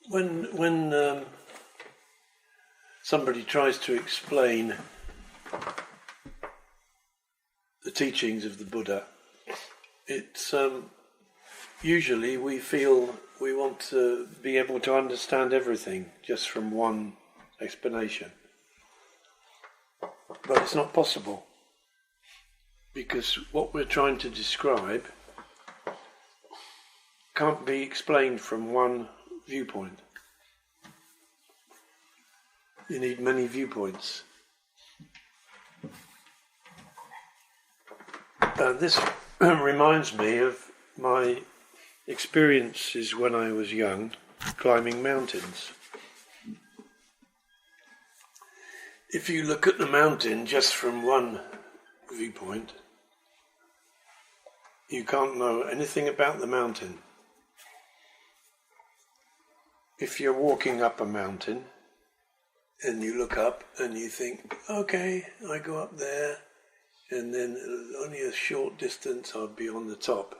When somebody tries to explain the teachings of the Buddha, it's usually we feel we want to be able to understand everything just from one explanation. But it's not possible, because what we're trying to describe can't be explained from one viewpoint. You need many viewpoints. This reminds me of my experiences when I was young, climbing mountains. If you look at the mountain just from one viewpoint, you can't know anything about the mountain. If you're walking up a mountain and you look up and you think, okay, I go up there and then only a short distance I'll be on the top.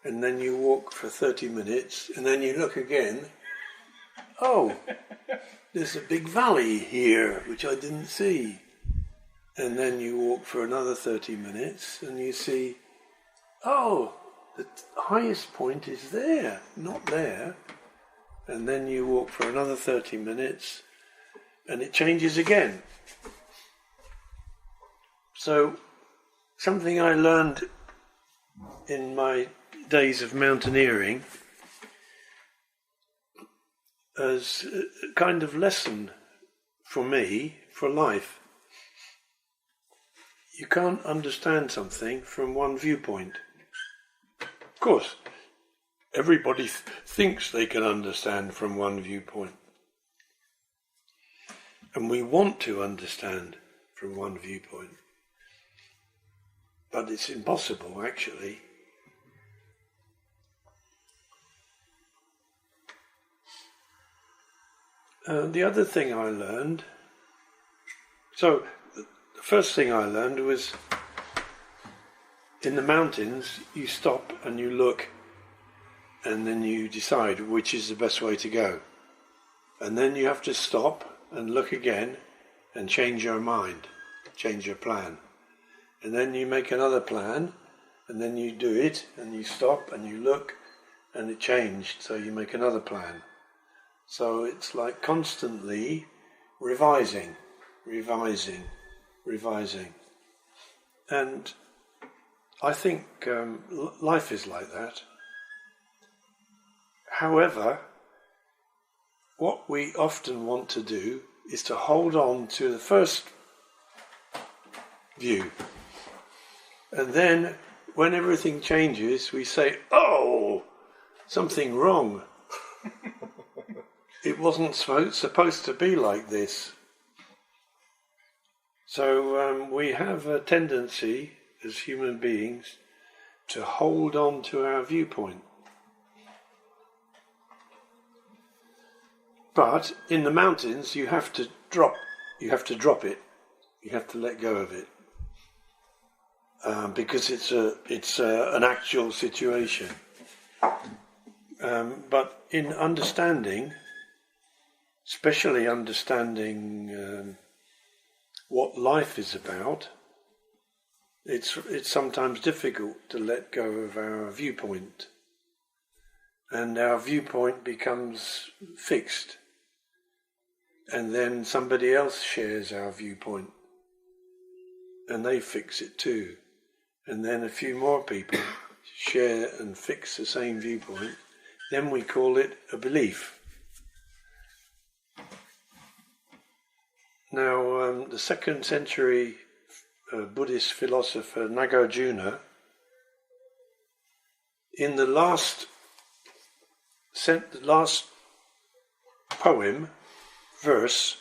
And then you walk for 30 minutes and then you look again, oh, there's a big valley here which I didn't see. And then you walk for another 30 minutes and you see, oh, the highest point is there, not there. And then you walk for another 30 minutes and it changes again. So, something I learned in my days of mountaineering as a kind of lesson for me, for life. You can't understand something from one viewpoint. Of course, everybody thinks they can understand from one viewpoint. And we want to understand from one viewpoint. But it's impossible, actually. The other thing I learned, the first thing I learned was in the mountains you stop and you look and then you decide which is the best way to go. And then you have to stop and look again and change your mind, change your plan. And then you make another plan and then you do it and you stop and you look and it changed, so you make another plan. So it's like constantly revising. And I think life is like that. However, what we often want to do is to hold on to the first view. And then when everything changes, we say, oh, something wrong. It wasn't supposed to be like this. So we have a tendency as human beings to hold on to our viewpoint. But in the mountains you have to drop it. You have to let go of it. Because it's an actual situation. But in understanding, especially understanding what life is about, it's sometimes difficult to let go of our viewpoint, and our viewpoint becomes fixed, and then somebody else shares our viewpoint, and they fix it too, and then a few more people share and fix the same viewpoint. Then we call it a belief. Now, the 2nd century Buddhist philosopher Nagarjuna, in the last verse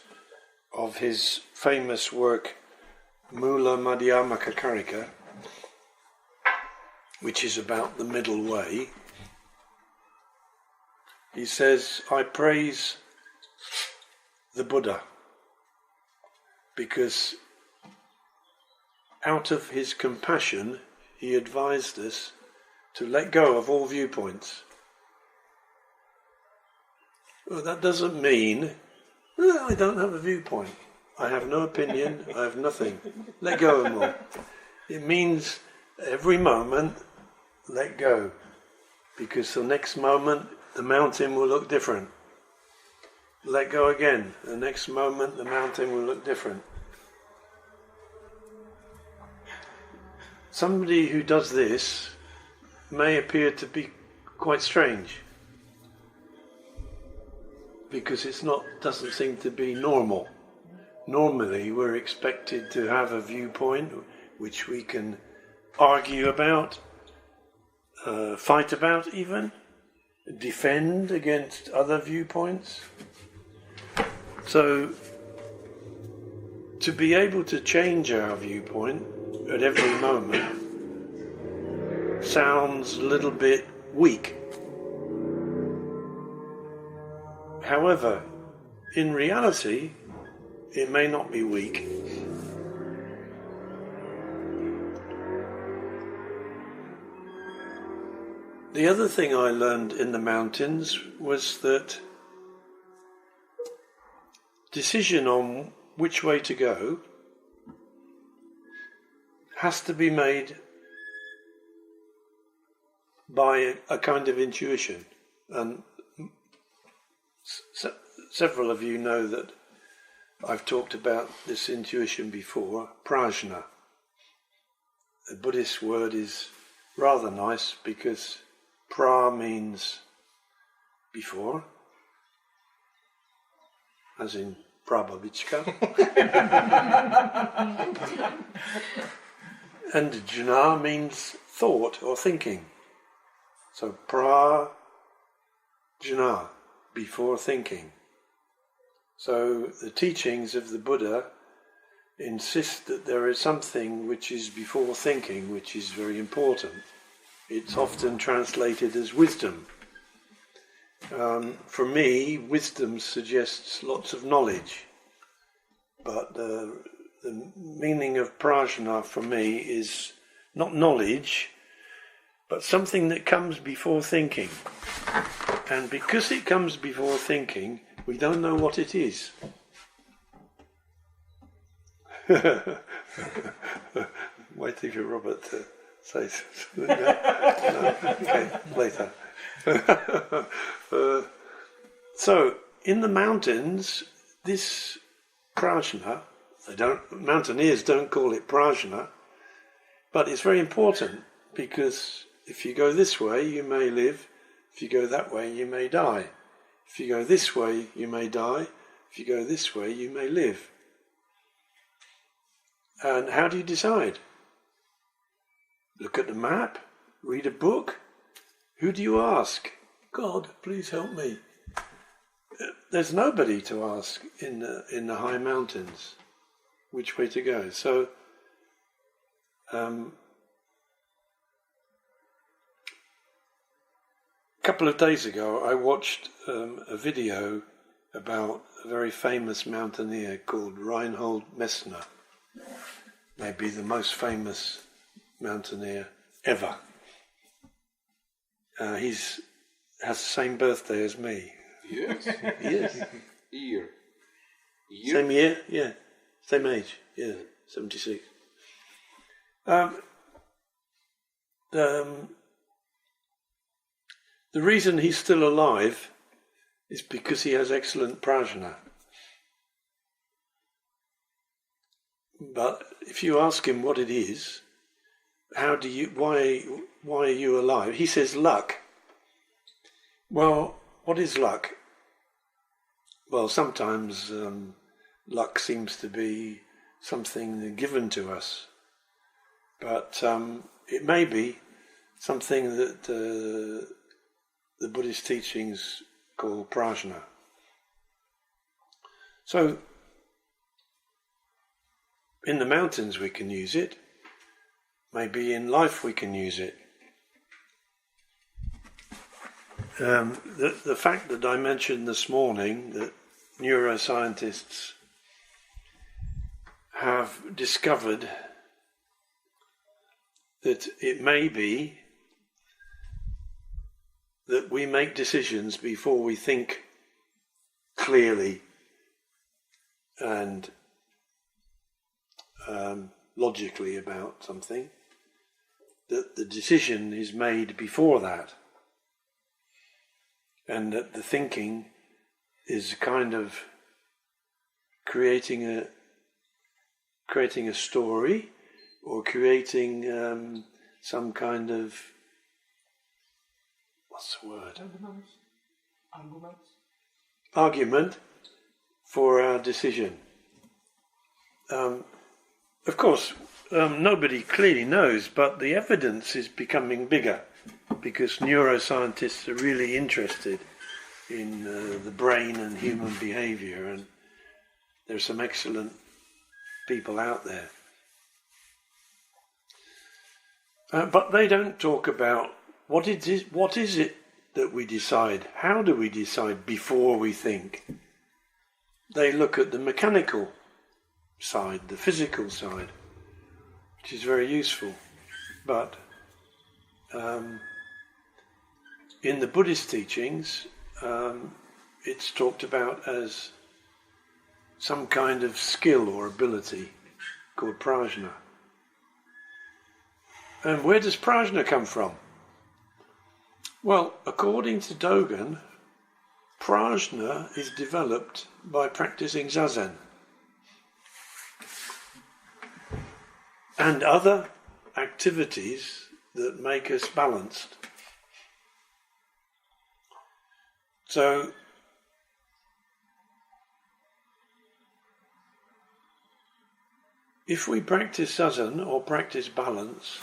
of his famous work Mula Madhyamaka Karika, which is about the middle way, he says, I praise the Buddha because out of his compassion he advised us to let go of all viewpoints. Well, that doesn't mean I don't have a viewpoint. I have no opinion. I have nothing. Let go of them all. It means every moment, let go. Because the next moment, the mountain will look different. Let go again. The next moment, the mountain will look different. Somebody who does this may appear to be quite strange. Because doesn't seem to be normal. Normally, we're expected to have a viewpoint which we can argue about, fight about even, defend against other viewpoints. So, to be able to change our viewpoint at every moment sounds a little bit weak. However, in reality, it may not be weak. The other thing I learned in the mountains was that decision on which way to go has to be made by a kind of intuition. And several of you know that I've talked about this intuition before, Prajñā. The Buddhist word is rather nice because pra means before, as in prababichka. And jna means thought or thinking. So prajñā, before thinking. So the teachings of the Buddha insist that there is something which is before thinking, which is very important. It's often translated as wisdom. For me, wisdom suggests lots of knowledge. But the meaning of prajñā for me is not knowledge, but something that comes before thinking. And because it comes before thinking, we don't know what it is. Waiting for Robert to say something. No? Okay, later. So, in the mountains, this prajñā, mountaineers don't call it prajñā, but it's very important because if you go this way, you may live. If you go that way, you may die. If you go this way, you may die. If you go this way, you may live. And how do you decide? Look at the map? Read a book? Who do you ask? God, please help me. There's nobody to ask in the high mountains which way to go. So, a couple of days ago, I watched a video about a very famous mountaineer called Reinhold Messner, maybe the most famous mountaineer ever. He has the same birthday as me. Yes. Yes. Year. Same year? Yeah. Same age? Yeah. 76. The reason he's still alive is because he has excellent prajñā. But if you ask him what it is, why are you alive? He says luck. Well, what is luck? Well, sometimes luck seems to be something given to us. But it may be something that the Buddhist teachings call prajñā. So, in the mountains we can use it. Maybe in life we can use it. The fact that I mentioned this morning that neuroscientists have discovered that it may be that we make decisions before we think clearly and logically about something, that the decision is made before that, and that the thinking is kind of creating a story, or creating some kind of, what's the word? Argument for our decision. Of course, nobody clearly knows, but the evidence is becoming bigger, because neuroscientists are really interested in the brain and human behavior, and there's some excellent people out there. But they don't talk about what is it that we decide, how do we decide before we think. They look at the mechanical side, the physical side, which is very useful. But in the Buddhist teachings, it's talked about as some kind of skill or ability called Prajñā. And where does Prajñā come from? Well, according to Dogen, Prajñā is developed by practicing zazen and other activities that make us balanced. So, if we practice zazen or practice balance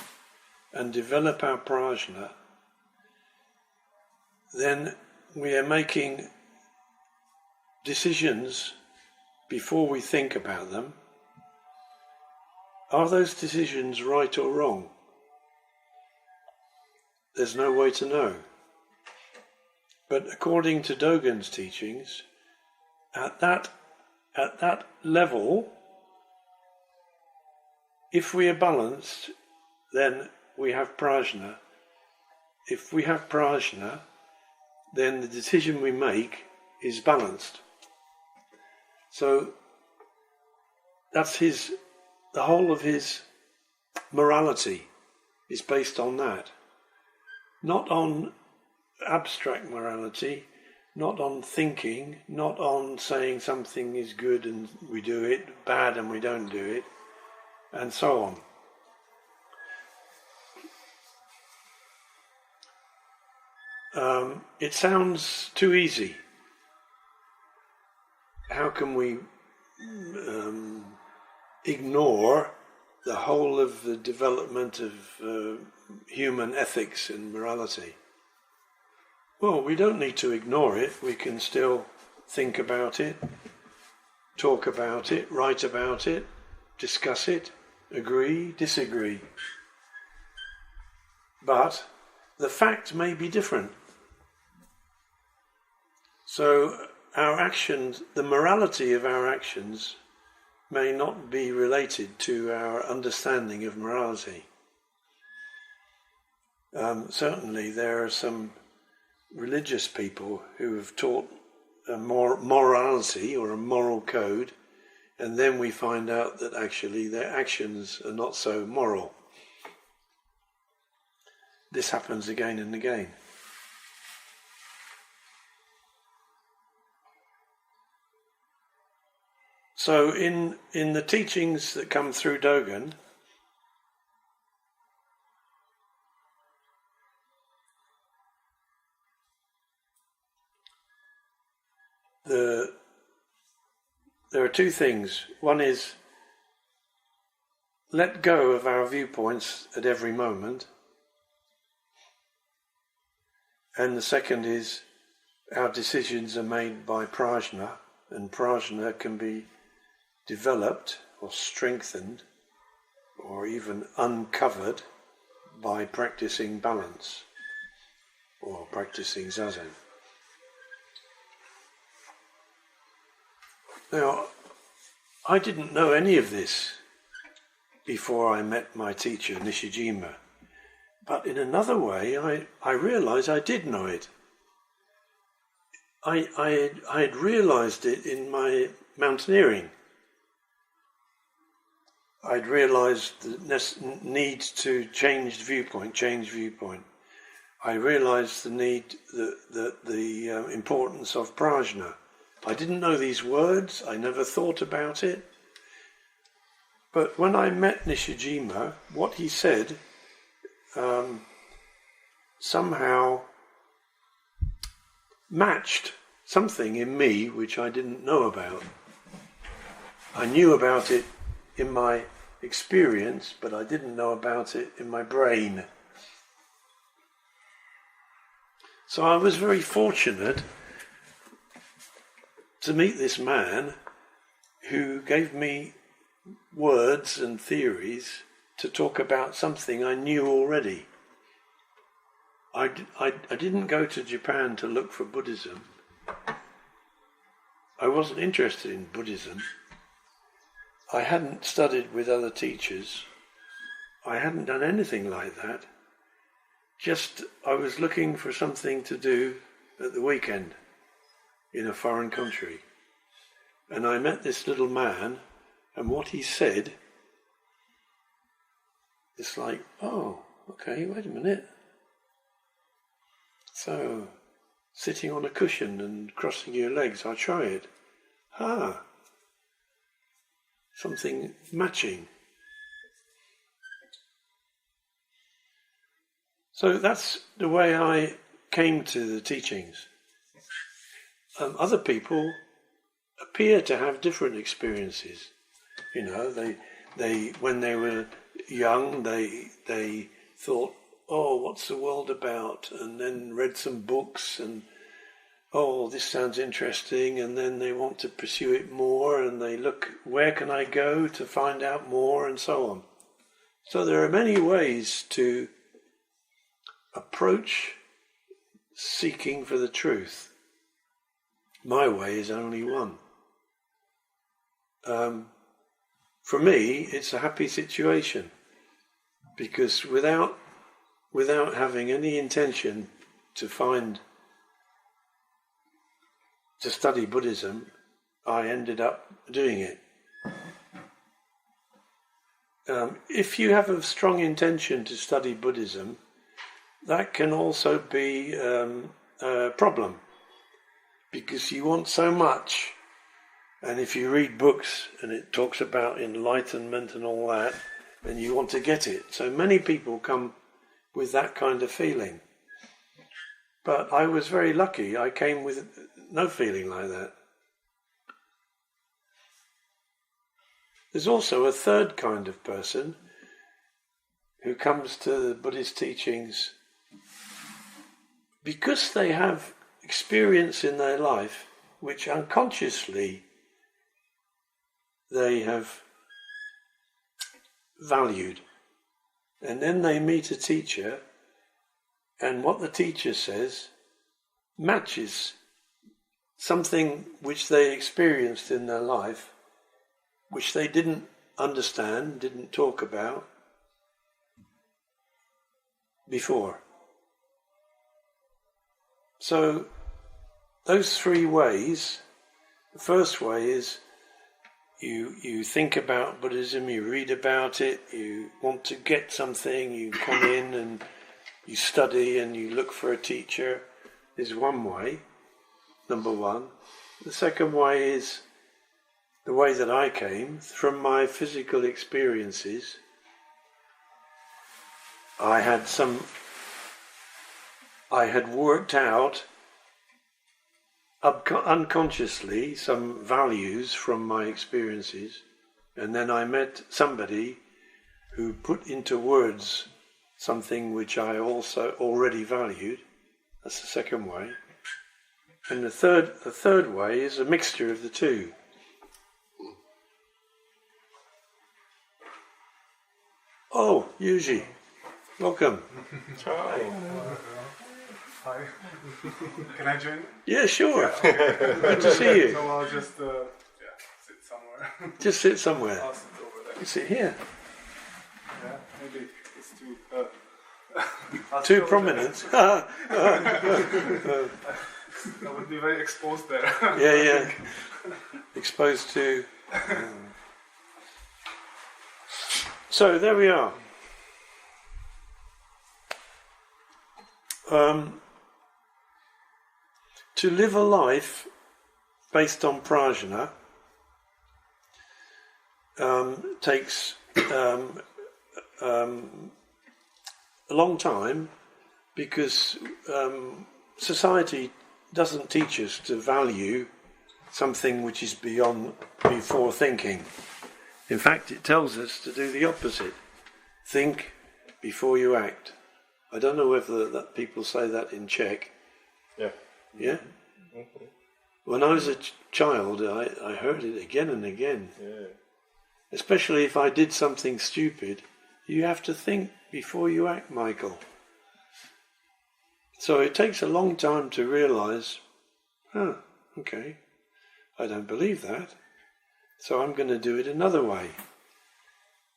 and develop our prajna, then we are making decisions before we think about them. Are those decisions right or wrong? There's no way to know. But according to Dogen's teachings, at that level, if we are balanced, then we have prajna. If we have prajna, then the decision we make is balanced. So that's the whole of his morality is based on that. Not on abstract morality, not on thinking, not on saying something is good and we do it, bad and we don't do it, and so on. It sounds too easy. How can we ignore the whole of the development of human ethics and morality? Well, we don't need to ignore it. We can still think about it, talk about it, write about it, discuss it, agree, disagree. But the fact may be different. So our actions, the morality of our actions, may not be related to our understanding of morality. Certainly there are some religious people who have taught a morality or a moral code, and then we find out that actually their actions are not so moral. This happens again and again. So in the teachings that come through Dogen, there are two things. One is let go of our viewpoints at every moment. And the second is our decisions are made by prajna, and prajna can be developed or strengthened or even uncovered by practicing balance or practicing zazen. Now, I didn't know any of this before I met my teacher, Nishijima. But in another way, I realized I did know it. I had realised it in my mountaineering. I'd realised the need to change viewpoint. I realised the need, the importance of Prajñā. I didn't know these words. I never thought about it. But when I met Nishijima, what he said somehow matched something in me which I didn't know about. I knew about it in my experience, but I didn't know about it in my brain. So I was very fortunate to meet this man who gave me words and theories to talk about something I knew already. I didn't go to Japan to look for Buddhism. I wasn't interested in Buddhism. I hadn't studied with other teachers. I hadn't done anything like that. Just I was looking for something to do at the weekend in a foreign country. And I met this little man, and what he said, it's like, oh, okay, wait a minute. So, sitting on a cushion and crossing your legs, I'll try it. Something matching. So that's the way I came to the teachings. Other people appear to have different experiences. You know, they when they were young, they thought, oh, what's the world about? And then read some books and, oh, this sounds interesting. And then they want to pursue it more and they look, where can I go to find out more, and so on. So there are many ways to approach seeking for the truth. My way is only one. For me, it's a happy situation, because without having any intention to study Buddhism, I ended up doing it. If you have a strong intention to study Buddhism, that can also be a problem, because you want so much, and if you read books and it talks about enlightenment and all that, and you want to get it. So many people come with that kind of feeling. But I was very lucky. I came with no feeling like that. There's also a third kind of person who comes to the Buddhist teachings because they have experience in their life which unconsciously they have valued. And then they meet a teacher, and what the teacher says matches something which they experienced in their life, which they didn't understand, didn't talk about before. So those three ways, the first way is you think about Buddhism, you read about it, you want to get something, you come in and you study and you look for a teacher, is one way, number one. The second way is the way that I came, from my physical experiences. I had worked out unconsciously some values from my experiences, and then I met somebody who put into words something which I also already valued. That's the second way. And the third way is a mixture of the two. Oh, Yuji, welcome. Hi. Can I join? Yeah, sure. Yeah, okay. Good to see you. So I'll just sit somewhere. Just sit somewhere. I'll sit over there. You sit here. Yeah, maybe it's too... Too prominent. I would be very exposed there. Yeah. Exposed to. So there we are. To live a life based on prajna takes a long time, because society doesn't teach us to value something which is before thinking. In fact, it tells us to do the opposite. Think before you act. I don't know whether that people say that in Czech. Yeah. Yeah? Mm-hmm. When I was a child, I heard it again and again. Yeah. Especially if I did something stupid. You have to think before you act, Michael. So it takes a long time to realise, okay, I don't believe that, so I'm going to do it another way.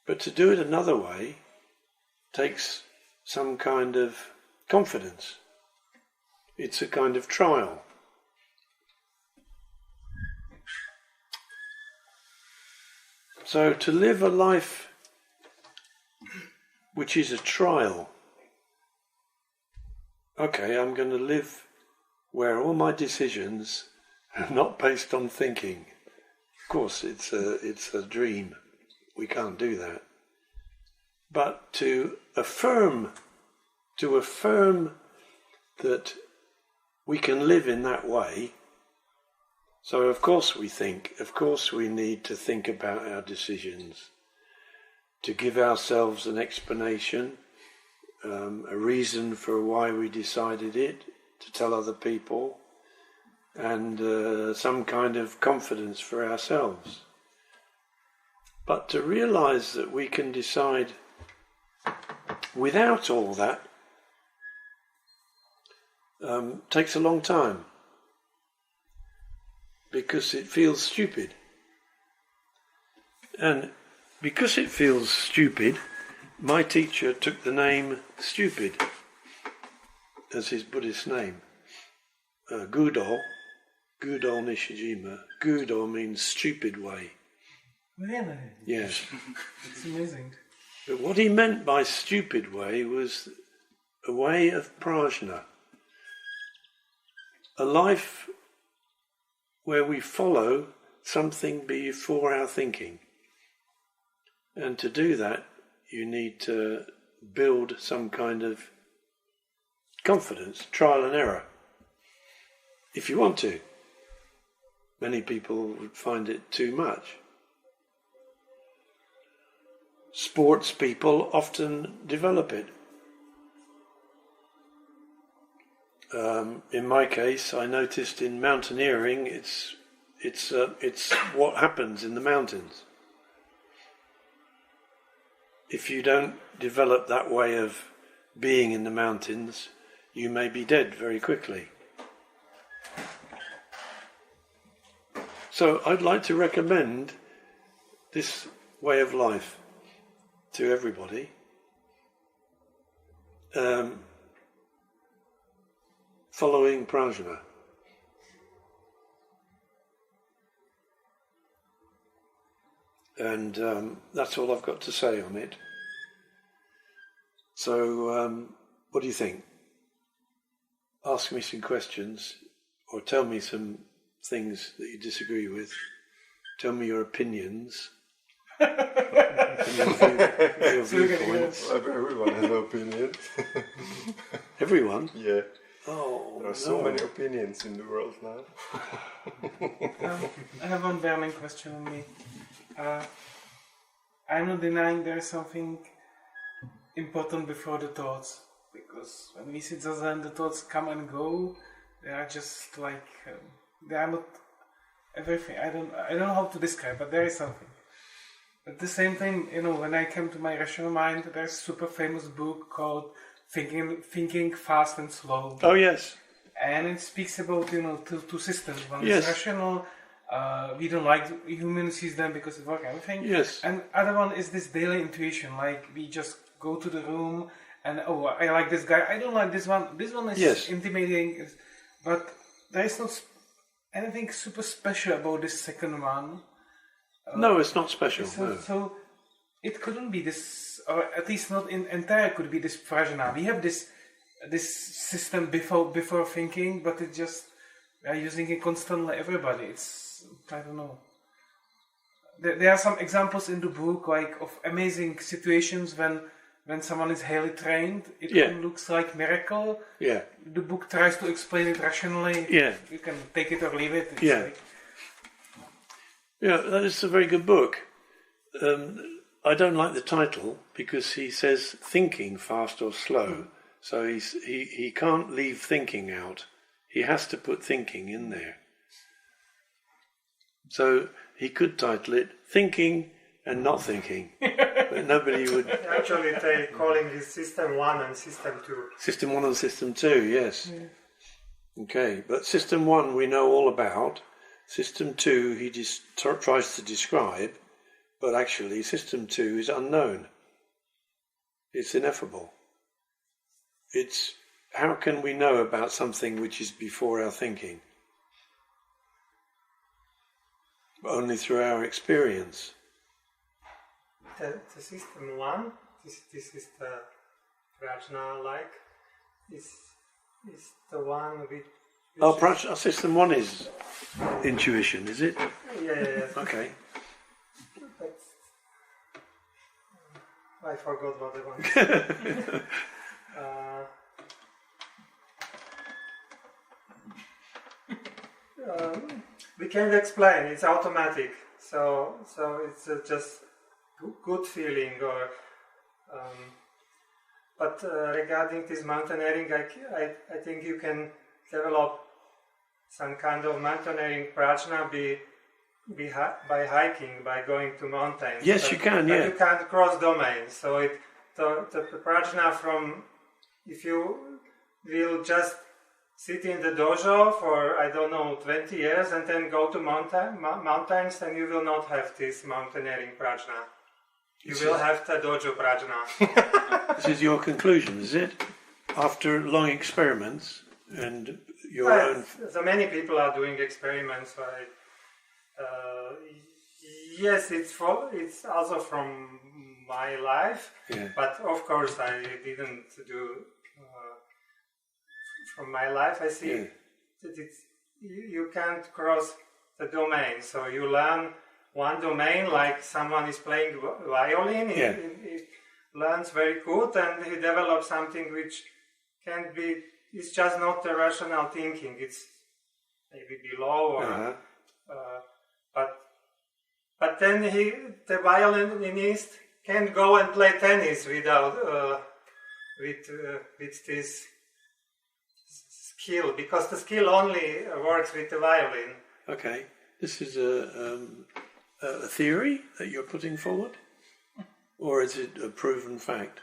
But to do it another way takes some kind of confidence. It's a kind of trial. So to live a life which is a trial, okay, I'm going to live where all my decisions are not based on thinking. Of course, it's a dream. We can't do that. But to affirm that we can live in that way. So of course we think, of course we need to think about our decisions, to give ourselves an explanation, a reason for why we decided it, to tell other people, and some kind of confidence for ourselves. But to realize that we can decide without all that takes a long time, because it feels stupid. And because it feels stupid, my teacher took the name Stupid as his Buddhist name. Gudo Nishijima. Gudo means stupid way. Really? Yes. It's amazing. But what he meant by stupid way was a way of prajna. A life where we follow something before our thinking. And to do that, you need to build some kind of confidence, trial and error, if you want to. Many people would find it too much. Sports people often develop it. In my case, I noticed in mountaineering, it's what happens in the mountains. If you don't develop that way of being in the mountains, you may be dead very quickly. So I'd like to recommend this way of life to everybody. Following prajna. And that's all I've got to say on it. So, what do you think? Ask me some questions, or tell me some things that you disagree with. Tell me your opinions. your viewpoints. Everyone has opinions. Everyone? Yeah. Oh, there are so many opinions in the world now. I have one burning question on me. I'm not denying there is something important before the thoughts, because when we sit zazen, the thoughts come and go. They are just like they are not everything. I don't know how to describe, but there is something. At the same time, when I came to my rational mind, there's a super famous book called Thinking Fast and Slow. Oh yes. And it speaks about two systems. One Yes. is rational. We don't like humans sees them because it works everything. Yes. And other one is this daily intuition. Like we just go to the room and I like this guy. I don't like this one. This one is Yes. intimidating. But there is not anything super special about this second one. No, it's not special. No. So it couldn't be this, or at least not in entire could be this prajna. We have this system before thinking, but it just we are using it constantly. Everybody, it's I don't know. There are some examples in the book, like of amazing situations when someone is highly trained. It looks like miracle. Yeah. The book tries to explain it rationally. Yeah. You can take it or leave it. It's like, yeah, that is a very good book. I don't like the title because he says thinking fast or slow. So he can't leave thinking out. He has to put thinking in there. So he could title it Thinking and Not Thinking. But nobody would... Actually, they're calling it System 1 and System 2. System 1 and System 2, yes. Yeah. Okay, but System 1 we know all about. System 2 he just tries to describe, but actually System 2 is unknown. It's ineffable. It's how can we know about something which is before our thinking? Only through our experience. The System 1, this is the Prajñā is the one which System 1 is intuition, is it? Yeah. Okay. But I forgot what I wanted to say. We can't explain, it's automatic. So it's just good feeling or but regarding this mountaineering, I think you can develop some kind of mountaineering prajna by hiking, by going to mountains. Yes, you can, but you can't cross domains. So the prajna from, if you will just sit in the dojo for, 20 years and then go to mountains, then you will not have this mountaineering prajna. You will have the dojo prajna. This is your conclusion, is it? After long experiments and your own... So many people are doing experiments. Yes, it's also from my life, but of course I didn't do... from my life, I see that you can't cross the domain. So you learn one domain, like someone is playing violin. He learns very good, and he develops something which can be. It's just not the rational thinking. It's maybe below, or but then the violinist can go and play tennis without with this skill, because the skill only works with the violin. Okay, this is a theory that you're putting forward, or is it a proven fact?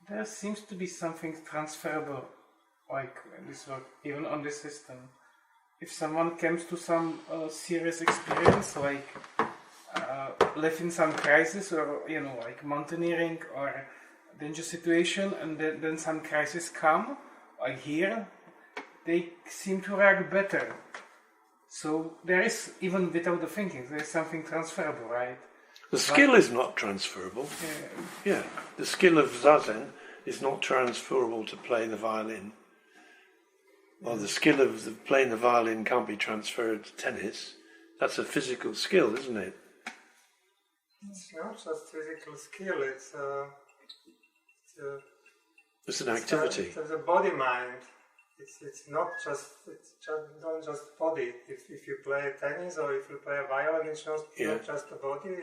There seems to be something transferable, like this work, even on this system. If someone comes to some serious experience, like live in some crisis, or like mountaineering or danger situation, and then some crisis come, like here, they seem to react better. So there is, even without the thinking, there is something transferable, right? The skill is not transferable. Yeah, the skill of zazen is not transferable to playing the violin. Or the skill of playing the violin can't be transferred to tennis. That's a physical skill, isn't it? It's not just physical skill, it's an activity. It's a body mind. It's not just body. If you play tennis or if you play a violin, it's not just the body.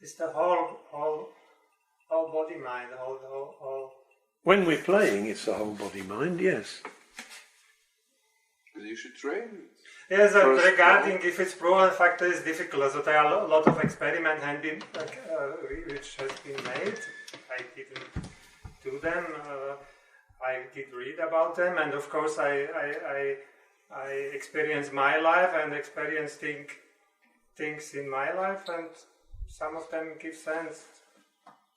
It's the whole body mind. Whole. When we're playing, it's the whole body mind. Yes. You should train. Yes, regarding if it's proven factor is difficult. So there are a lot of experiments which has been made. I didn't do them. I did read about them, and of course I experienced my life and experienced things in my life, and some of them give sense.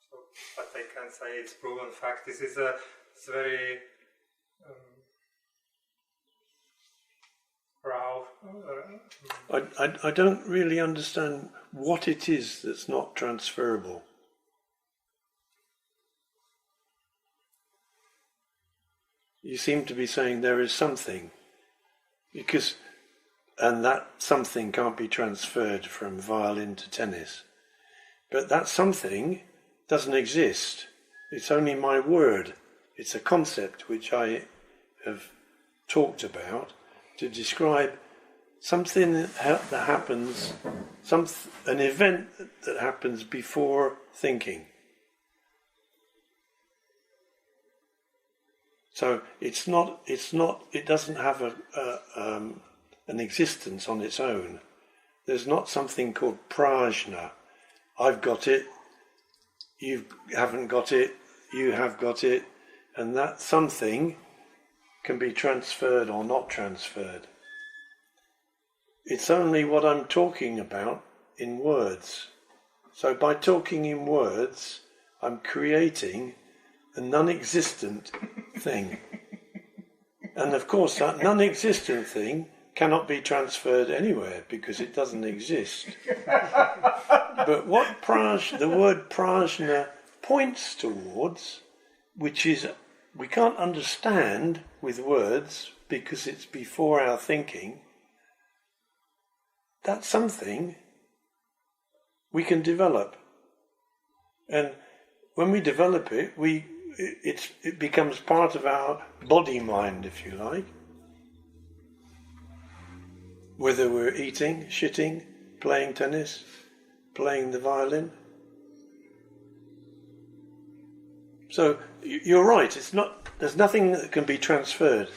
So, but I can't say it's proven fact. This is it's very I don't really understand what it is that's not transferable. You seem to be saying there is something, and that something can't be transferred from violin to tennis. But that something doesn't exist. It's only my word. It's a concept which I have talked about to describe something that happens, an event that happens before thinking. So it doesn't have an existence on its own. There's not something called Prajñā. I've got it, you haven't got it, you have got it, and that something can be transferred or not transferred. It's only what I'm talking about in words. So by talking in words, I'm creating a non-existent thing. And of course that non-existent thing cannot be transferred anywhere because it doesn't exist. But what the word Prajñā points towards, which is we can't understand with words because it's before our thinking, that's something we can develop. And when we develop it, it becomes part of our body-mind, if you like. Whether we're eating, shitting, playing tennis, playing the violin. So you're right, there's nothing that can be transferred.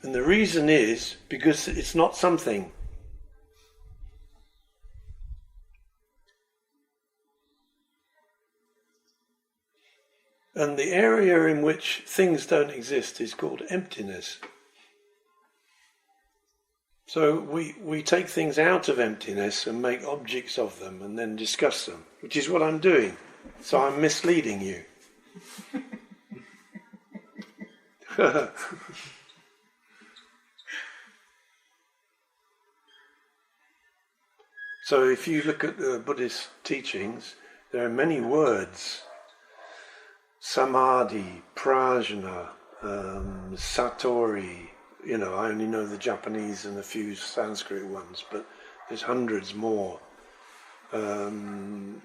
And the reason is because it's not something. And the area in which things don't exist is called emptiness. So we take things out of emptiness and make objects of them and then discuss them, which is what I'm doing. So I'm misleading you. So if you look at the Buddhist teachings, there are many words. Samadhi, Prajñā, Satori, I only know the Japanese and a few Sanskrit ones, but there's hundreds more. Paramita,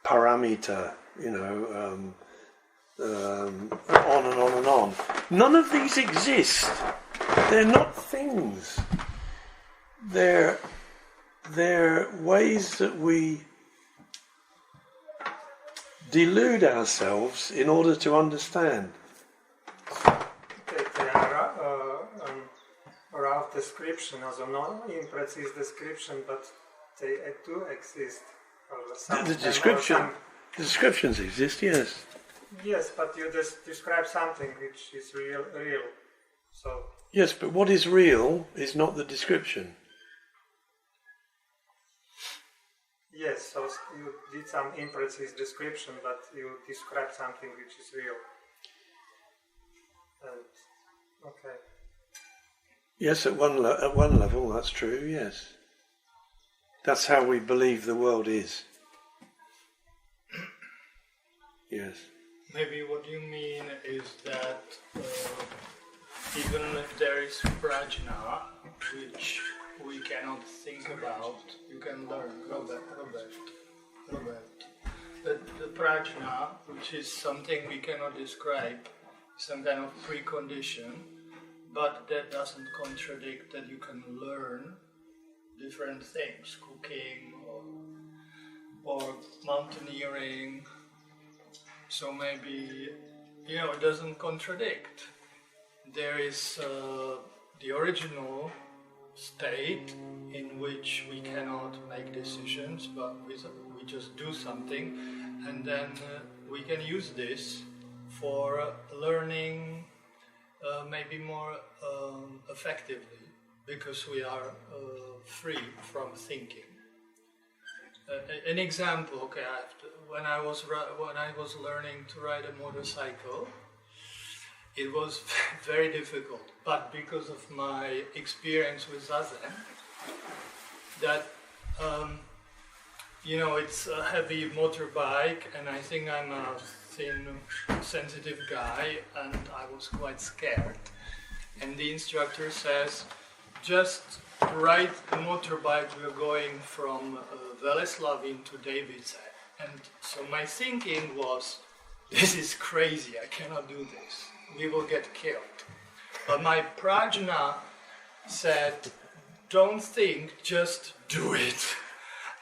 on and on and on. None of these exist. They're not things. They're ways that we delude ourselves in order to understand. They are a rough description, also not imprecise description, but they do exist. The descriptions exist, yes. Yes, but you just describe something which is real. So. Yes, but what is real is not the description. Yes, so you did some imprecise description, but you described something which is real. And, okay. Yes, at one level, that's true, yes. That's how we believe the world is. Yes. Maybe what you mean is that even if there is Prajñā, which we cannot think about, you can learn, Robert. But the Prajñā, which is something we cannot describe, some kind of precondition, but that doesn't contradict that you can learn different things, cooking or mountaineering. So maybe, it doesn't contradict. There is the original state in which we cannot make decisions, but we just do something, and then we can use this for learning maybe more effectively, because we are free from thinking. An example, when I was learning to ride a motorcycle, it was very difficult. But because of my experience with zazen, that it's a heavy motorbike, and I think I'm a thin, sensitive guy, and I was quite scared. And the instructor says, just ride the motorbike, we're going from Veleslavin to Davidze. And so my thinking was, this is crazy, I cannot do this, we will get killed. But my Prajñā said, don't think, just do it.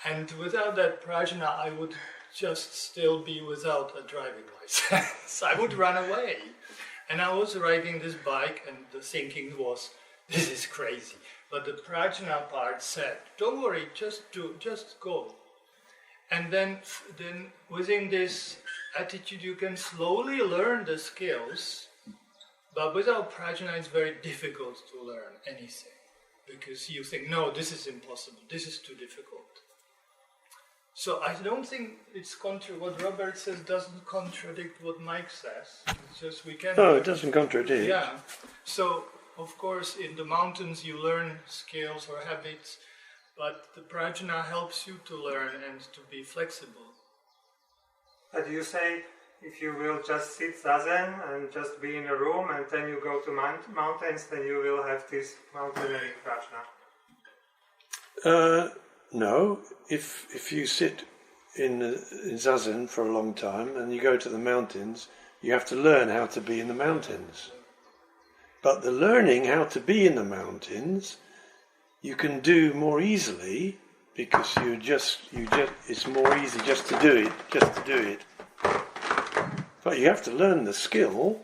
And without that Prajñā, I would just still be without a driving license. I would run away. And I was riding this bike, and the thinking was, this is crazy. But the Prajñā part said, don't worry, just go. And then within this attitude, you can slowly learn the skills. But without Prajñā, it's very difficult to learn anything. Because you think, no, this is impossible, this is too difficult. So I don't think it's what Robert says doesn't contradict what Mike says. It's just we can. No, it doesn't contradict. Yeah. So of course in the mountains you learn skills or habits, but the Prajñā helps you to learn and to be flexible. But you say if you will just sit zazen and just be in a room and then you go to mountains, then you will have this mountaineering Prajñā. No, if you sit in zazen for a long time and you go to the mountains, you have to learn how to be in the mountains. But the learning how to be in the mountains, you can do more easily because it's more easy just to do it. But you have to learn the skill.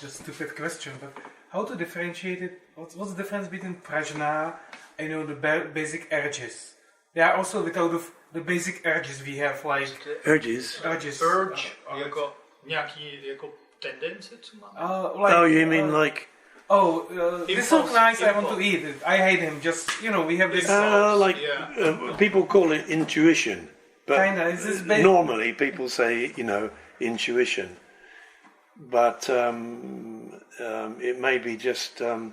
Just a stupid question, but how to differentiate it? What's the difference between Prajñā and the basic urges? There are also the basic urges we have, like Urges. Urge, jako nějaký jako tendence, co máme? Oh, you mean like... this looks nice, I want to eat it. I hate him, just, we have this... people call it intuition. But Kinda, is this normally people say, intuition. But it may be just a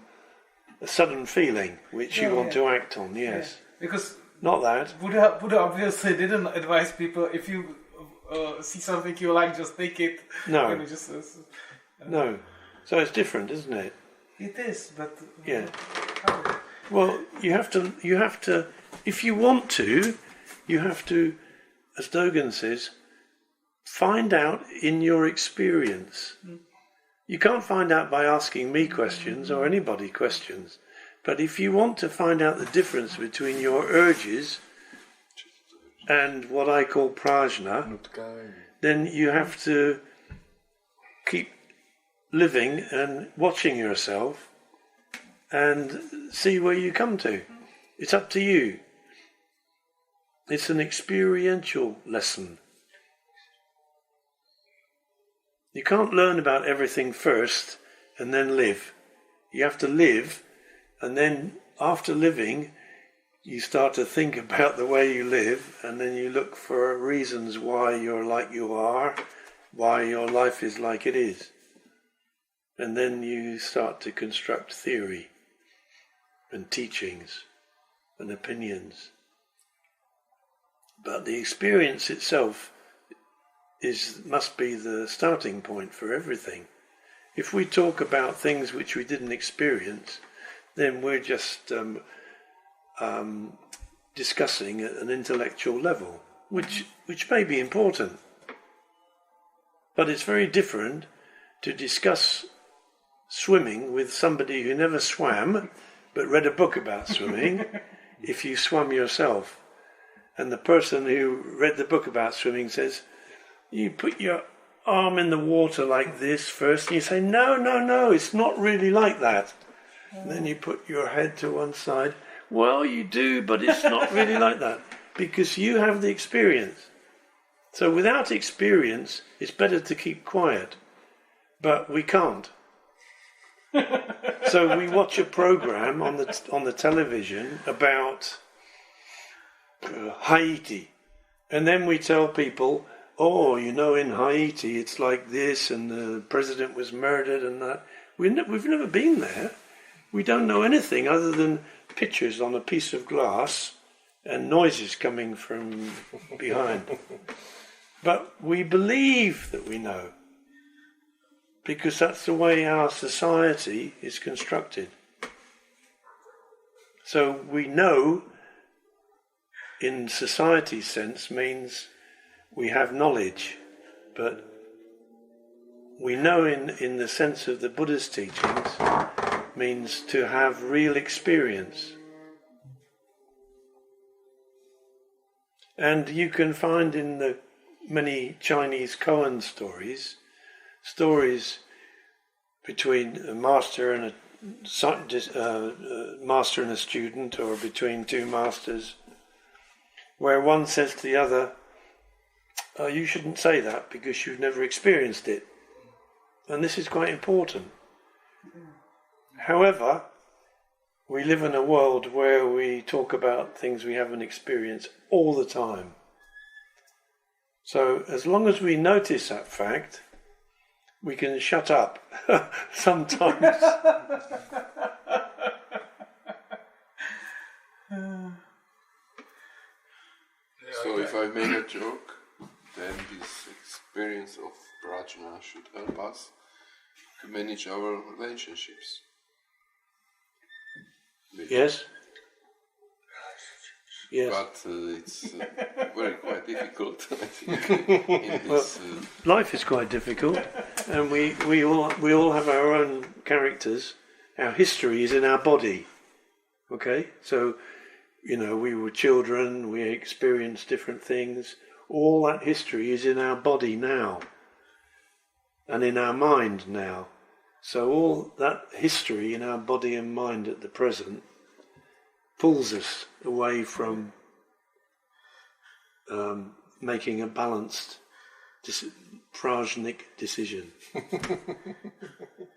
sudden feeling which you want to act on, yes. Yeah. Because not that. Buddha obviously didn't advise people, if you see something you like, just take it. No. No. So it's different, isn't it? It is, but... Yeah. Well, you have to, if you want to, you have to, as Dogen says, find out in your experience. You can't find out by asking me questions or anybody questions. But if you want to find out the difference between your urges and what I call Prajñā, then you have to keep living and watching yourself and see where you come to. It's up to you. It's an experiential lesson. You can't learn about everything first and then live. You have to live, and then after living, you start to think about the way you live, and then you look for reasons why you're like you are, why your life is like it is. And then you start to construct theory and teachings and opinions. But the experience itself must be the starting point for everything. If we talk about things which we didn't experience, then we're just discussing at an intellectual level, which may be important. But it's very different to discuss swimming with somebody who never swam, but read a book about swimming, if you swam yourself. And the person who read the book about swimming says, you put your arm in the water like this first, and you say, no, it's not really like that. And then you put your head to one side. Well, you do, but it's not really like that, because you have the experience. So without experience, it's better to keep quiet. But we can't. So we watch a program on the television about Haiti. And then we tell people, oh, you know, in Haiti it's like this and the president was murdered and that. We've never been there. We don't know anything other than pictures on a piece of glass and noises coming from behind. But we believe that we know, because that's the way our society is constructed. So we know, in society's sense, means we have knowledge, but we know in the sense of the Buddha's teachings means to have real experience. And you can find in the many Chinese koan stories between a master and a student, or between two masters, where one says to the other, oh, you shouldn't say that because you've never experienced it. And this is quite important. However, we live in a world where we talk about things we haven't experienced all the time. So as long as we notice that fact, we can shut up sometimes. So if I make a joke, then this experience of Prajñā should help us to manage our relationships. Yes? Yes. But it's very quite difficult, I think. In this, life is quite difficult, and we all have our own characters. Our history is in our body. Okay? So, you know, we were children, we experienced different things. All that history is in our body now, and in our mind now. So all that history in our body and mind at the present pulls us away from making a balanced, prajnic decision.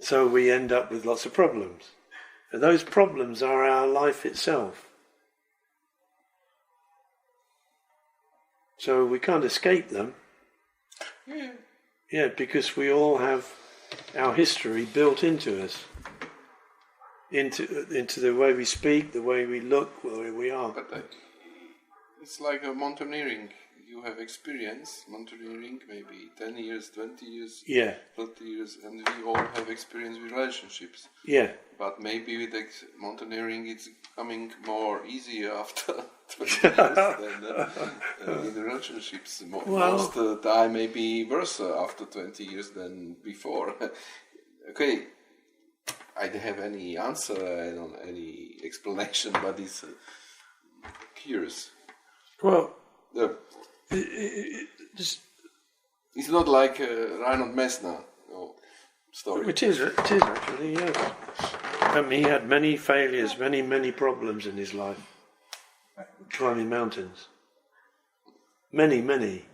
So we end up with lots of problems. And those problems are our life itself. So we can't escape them. Yeah, because we all have our history built into us. Into the way we speak, the way we look, the way we are. But it's like a mountaineering. You have experience mountaineering, maybe 10 years, 20 years, Yeah. 30 years, and we all have experience with relationships. Yeah. But maybe with mountaineering it's becoming more easier after 20 years than in the relationships. Most of the time maybe worse after 20 years than before. Okay, I don't have any answer, I don't have any explanation, but it's curious. Well, it's not like Reinhold Messner story. it is actually, yes. He had many failures, many problems in his life. Climbing mountains. Many.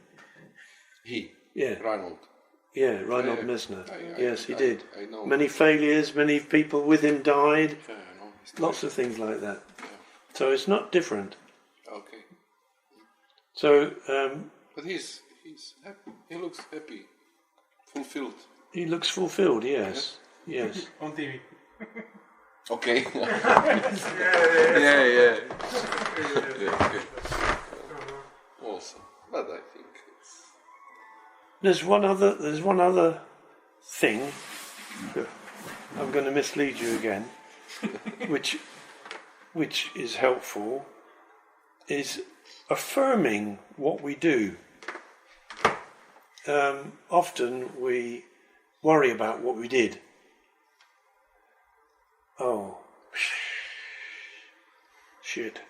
He? Yeah. Reinhold? Yeah, Reinhold Messner. Yes, he did. I know. Many failures, many people with him died. Yeah, I know. Lots of things like that. So it's not different. Okay. So But he's happy. He looks happy, fulfilled. he looks fulfilled, yes. Yes. On TV. Okay. yeah. Okay. Awesome. But I think it's... There's one other thing. I'm going to mislead you again, which is helpful, is affirming what we do. Often we worry about what we did. Oh, shit.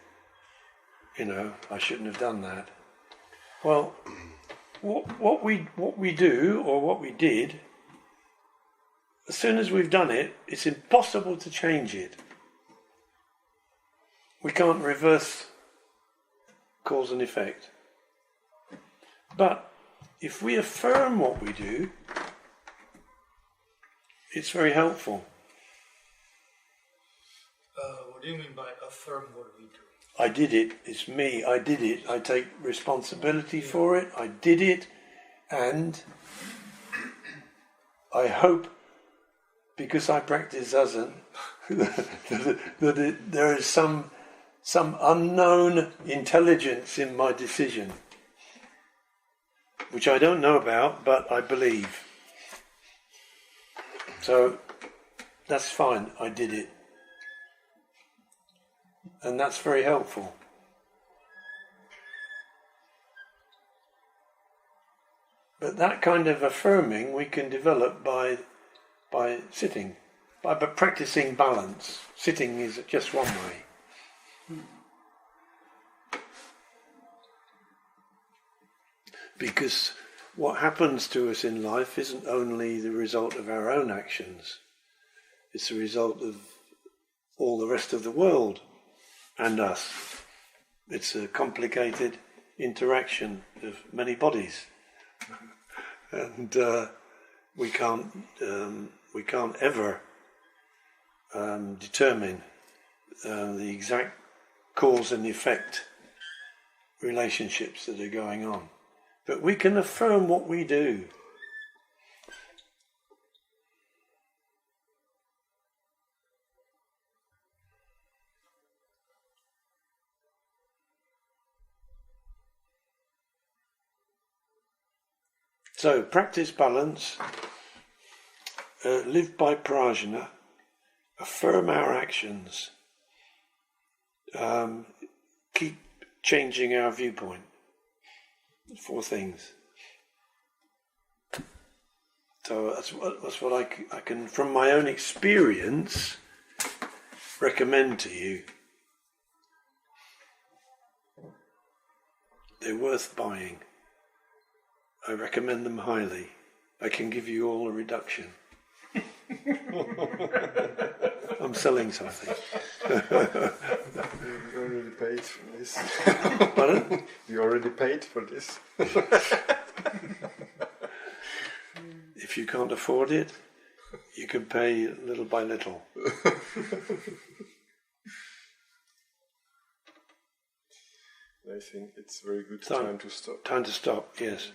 You know, I shouldn't have done that. Well, what we do or what we did, as soon as we've done it, it's impossible to change it. We can't reverse cause and effect. But if we affirm what we do, it's very helpful. What do you mean by affirm what we do? I did it. It's me. I did it. I take responsibility for it. I did it, and I hope, because I practice zazen, that there is some unknown intelligence in my decision, which I don't know about, but I believe. So that's fine. I did it. And that's very helpful. But that kind of affirming we can develop by sitting, by practicing balance. Sitting is just one way. Because what happens to us in life isn't only the result of our own actions, it's the result of all the rest of the world and us. It's a complicated interaction of many bodies, and we can't ever determine the exact cause and effect relationships that are going on. But we can affirm what we do. So, practice balance, live by Prajñā, affirm our actions, keep changing our viewpoint. 4 things. So that's what I can, from my own experience, recommend to you. They're worth buying. I recommend them highly. I can give you all a reduction. I'm selling something. You already paid for this. Pardon? You already paid for this. If you can't afford it, you can pay little by little. I think it's very good time to stop. Time to stop, yes.